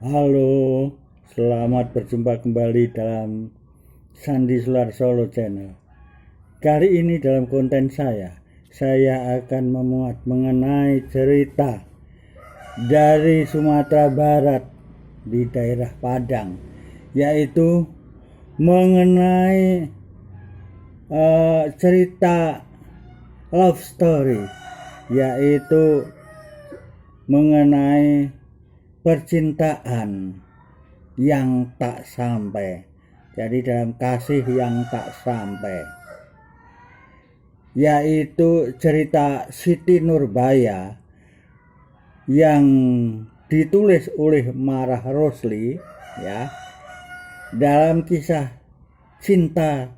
Halo, selamat berjumpa kembali dalam Sandi Sular Solo Channel. Kali ini dalam konten saya akan memuat mengenai cerita dari Sumatera Barat di daerah Padang, yaitu mengenai cerita love story, yaitu mengenai percintaan yang tak sampai. Jadi dalam kasih yang tak sampai, yaitu cerita Siti Nurbaya yang ditulis oleh Marah Rosli, ya, dalam kisah cinta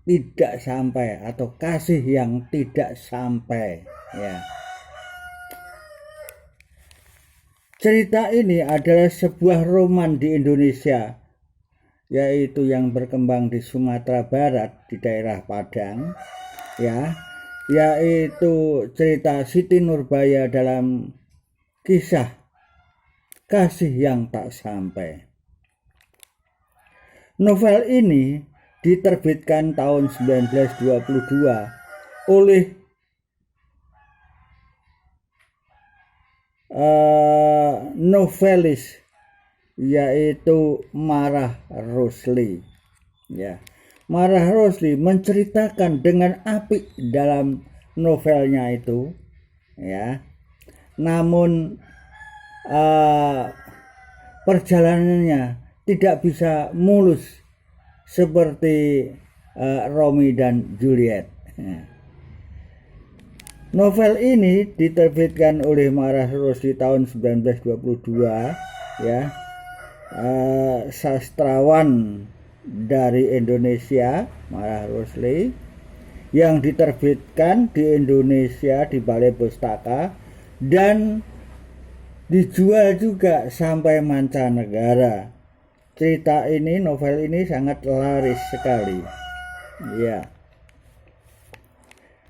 tidak sampai atau kasih yang tidak sampai, ya. Cerita ini adalah sebuah roman di Indonesia, yaitu yang berkembang di Sumatera Barat di daerah Padang, ya, yaitu cerita Siti Nurbaya dalam kisah kasih yang tak sampai. Novel ini diterbitkan tahun 1922 oleh novelis, yaitu Marah Rosli, ya. Marah Rosli menceritakan dengan apik dalam novelnya itu, ya. Namun perjalanannya tidak bisa mulus seperti Romeo dan Juliet. Novel ini diterbitkan oleh Marah Rosli tahun 1922, ya. Sastrawan dari Indonesia, Marah Rosli, yang diterbitkan di Indonesia di Balai Pustaka dan dijual juga sampai mancanegara. Cerita ini, novel ini sangat laris sekali, ya,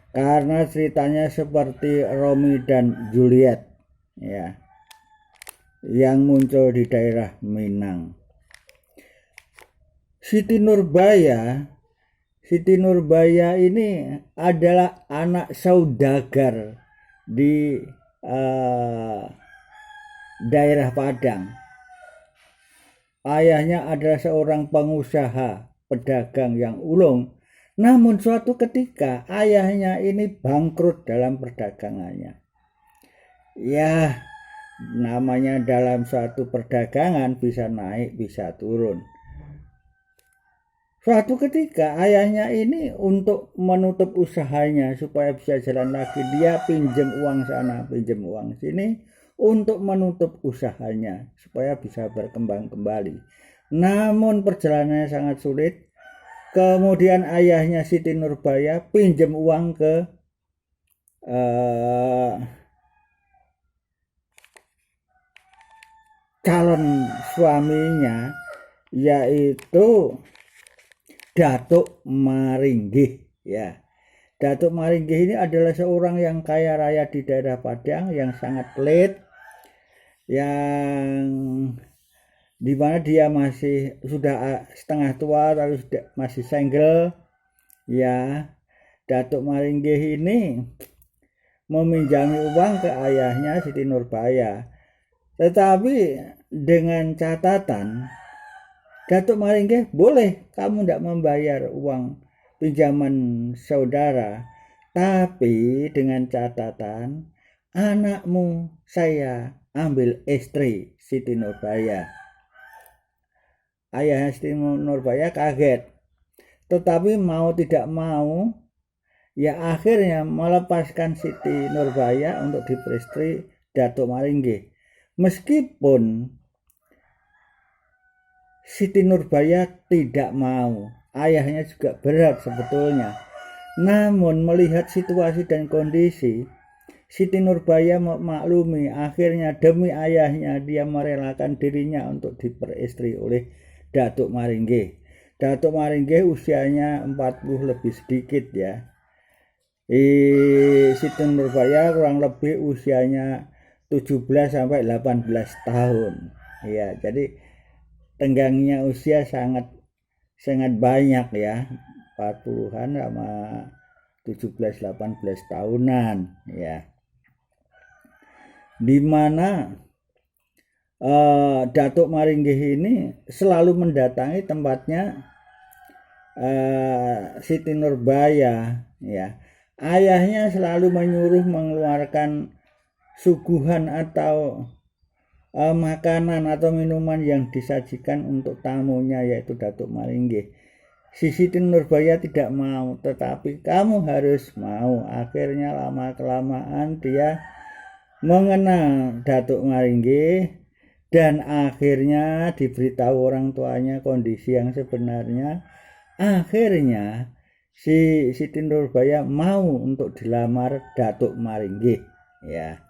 karena ceritanya seperti Romeo dan Juliet, ya, yang muncul di daerah Minang. Siti Nurbaya ini adalah anak saudagar di daerah Padang. Ayahnya adalah seorang pengusaha pedagang yang ulung. Namun suatu ketika ayahnya ini bangkrut dalam perdagangannya. Ya, namanya dalam suatu perdagangan bisa naik bisa turun. Suatu ketika ayahnya ini untuk menutup usahanya supaya bisa jalan lagi, dia pinjam uang sana, pinjam uang sini untuk menutup usahanya supaya bisa berkembang kembali. Namun perjalanannya sangat sulit. Kemudian ayahnya Siti Nurbaya pinjam uang ke calon suaminya, yaitu Datuk Maringgih, ya. Datuk Maringgih ini adalah seorang yang kaya raya di daerah Padang, yang sangat pelit, yang dimana dia masih sudah setengah tua tapi masih single, ya. Datuk Maringgih ini meminjami uang ke ayahnya Siti Nurbaya, tetapi dengan catatan Datuk Maringgih, boleh kamu tidak membayar uang pinjaman saudara, tapi dengan catatan anakmu saya ambil istri Siti Nurbaya. Ayah Siti Nurbaya kaget, tetapi mau tidak mau, ya akhirnya melepaskan Siti Nurbaya untuk diperistri Datuk Maringgih. Meskipun Siti Nurbaya tidak mau, ayahnya juga berat sebetulnya. Namun melihat situasi dan kondisi, Siti Nurbaya memaklumi. Akhirnya demi ayahnya dia merelakan dirinya untuk diperistri oleh Datuk Maringgih. Datuk Maringgih usianya 40 lebih sedikit, ya. Siti Nurbaya kurang lebih usianya 17 sampai 18 tahun. Ya, jadi tenggangnya usia sangat banyak ya. 40-an sama 17-18 tahunan ya. Di mana Datuk Maringgih ini selalu mendatangi tempatnya Siti Nurbaya ya. Ayahnya selalu menyuruh mengeluarkan suguhan atau makanan atau minuman yang disajikan untuk tamunya, yaitu Datuk Maringgih. Si Siti Nurbaya tidak mau, tetapi kamu harus mau. Akhirnya lama-kelamaan dia mengenal Datuk Maringgih dan akhirnya diberitahu orang tuanya kondisi yang sebenarnya. Akhirnya si Siti Nurbaya mau untuk dilamar Datuk Maringgih ya.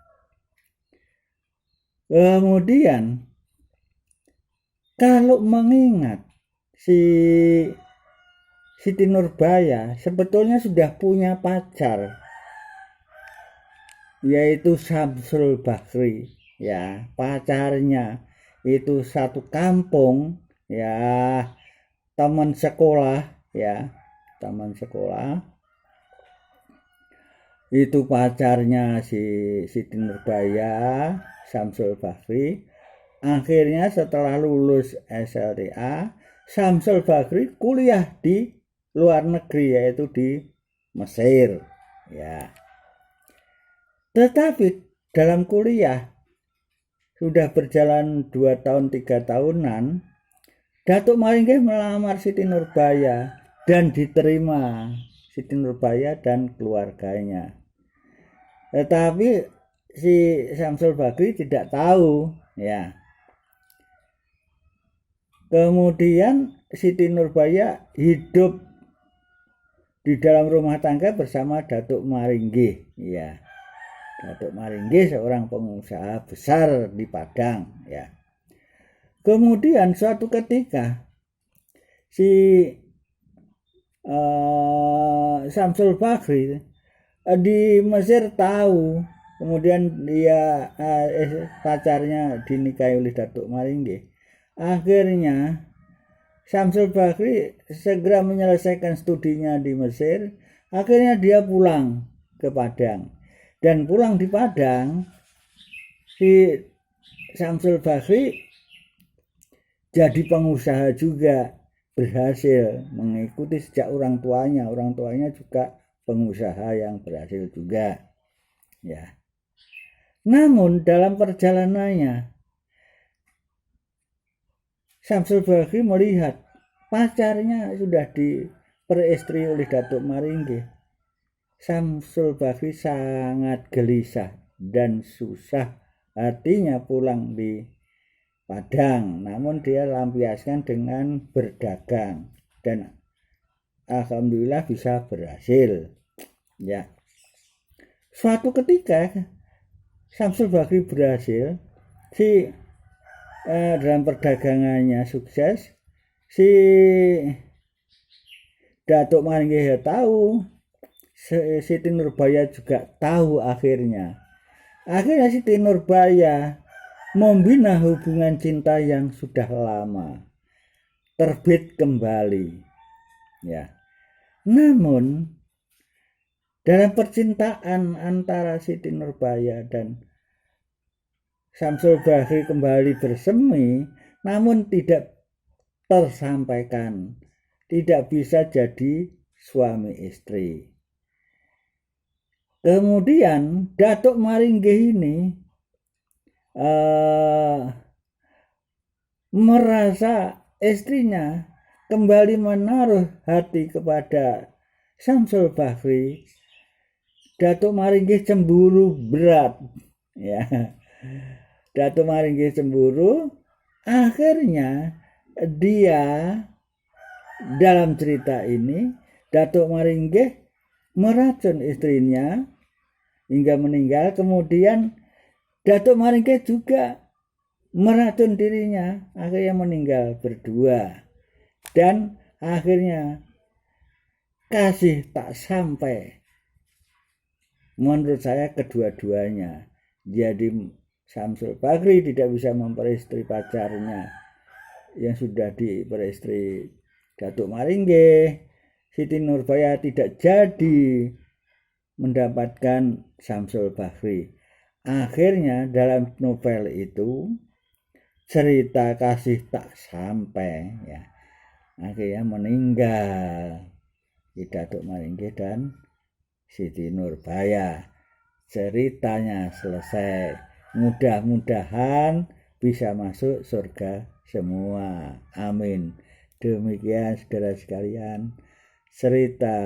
Kemudian kalau mengingat si Siti Nurbaya sebetulnya sudah punya pacar, yaitu Syamsul Bakri ya. Pacarnya itu satu kampung ya, teman sekolah ya, teman sekolah. Itu pacarnya si Siti Nurbaya, Syamsul Bakri. Akhirnya setelah lulus SLTA, Syamsul Bakri kuliah di luar negeri, yaitu di Mesir ya. Tetapi dalam kuliah sudah berjalan 2 tahun 3 tahunan, Datuk Maringgih melamar Siti Nurbaya dan diterima Siti Nurbaya dan keluarganya. Tetapi si Syamsul Bakri tidak tahu ya. Kemudian Siti Nurbaya hidup di dalam rumah tangga bersama Datuk Maringgih ya. Datuk Maringgih seorang pengusaha besar di Padang ya. Kemudian suatu ketika si Syamsul Bakri di Mesir tahu, kemudian dia pacarnya dinikahi oleh Datuk Maringgih. Akhirnya Syamsul Bakri segera menyelesaikan studinya di Mesir. Akhirnya dia pulang ke Padang. Dan pulang di Padang, si Syamsul Bakri jadi pengusaha juga, berhasil mengikuti sejak orang tuanya. Orang tuanya juga pengusaha yang berhasil juga ya. Namun dalam perjalanannya Syamsul Bakri melihat pacarnya sudah diperistri oleh Datuk Maringgih. Syamsul Bakri sangat gelisah dan susah hatinya pulang di Padang, namun dia lampiaskan dengan berdagang dan alhamdulillah bisa berhasil ya. Suatu ketika Syamsul Bakri berhasil, dalam perdagangannya sukses, si Datuk Maringgih tahu, Siti Nurbaya juga tahu. Akhirnya Siti Nurbaya membina hubungan cinta yang sudah lama terbit kembali ya. Namun dalam percintaan antara Siti Nurbaya dan Syamsul Bakri kembali bersemi, namun tidak tersampaikan, tidak bisa jadi suami istri. Kemudian Datuk Maringgih ini merasa istrinya kembali menaruh hati kepada Syamsul Bakri. Datuk Maringgih cemburu berat ya. Datuk Maringgih cemburu. Akhirnya dia, dalam cerita ini, Datuk Maringgih meracun istrinya hingga meninggal. Kemudian Datuk Maringgih juga meracun dirinya, akhirnya meninggal berdua. Dan akhirnya kasih tak sampai, menurut saya kedua-duanya. Jadi Syamsul Bakri tidak bisa memperistri pacarnya yang sudah diperistri Datuk Maringge. Siti Nurbaya tidak jadi mendapatkan Syamsul Bakri. Akhirnya dalam novel itu cerita kasih tak sampai ya. Akhirnya meninggal Datuk Maringge dan Siti Nurbaya. Ceritanya selesai. Mudah-mudahan bisa masuk surga semua. Amin. Demikian saudara sekalian, cerita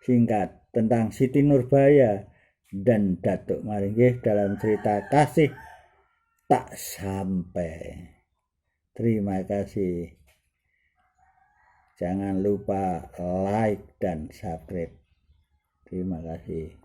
singkat tentang Siti Nurbaya dan Datuk Maringge dalam cerita kasih tak sampai. Terima kasih. Jangan lupa like dan subscribe. Terima kasih.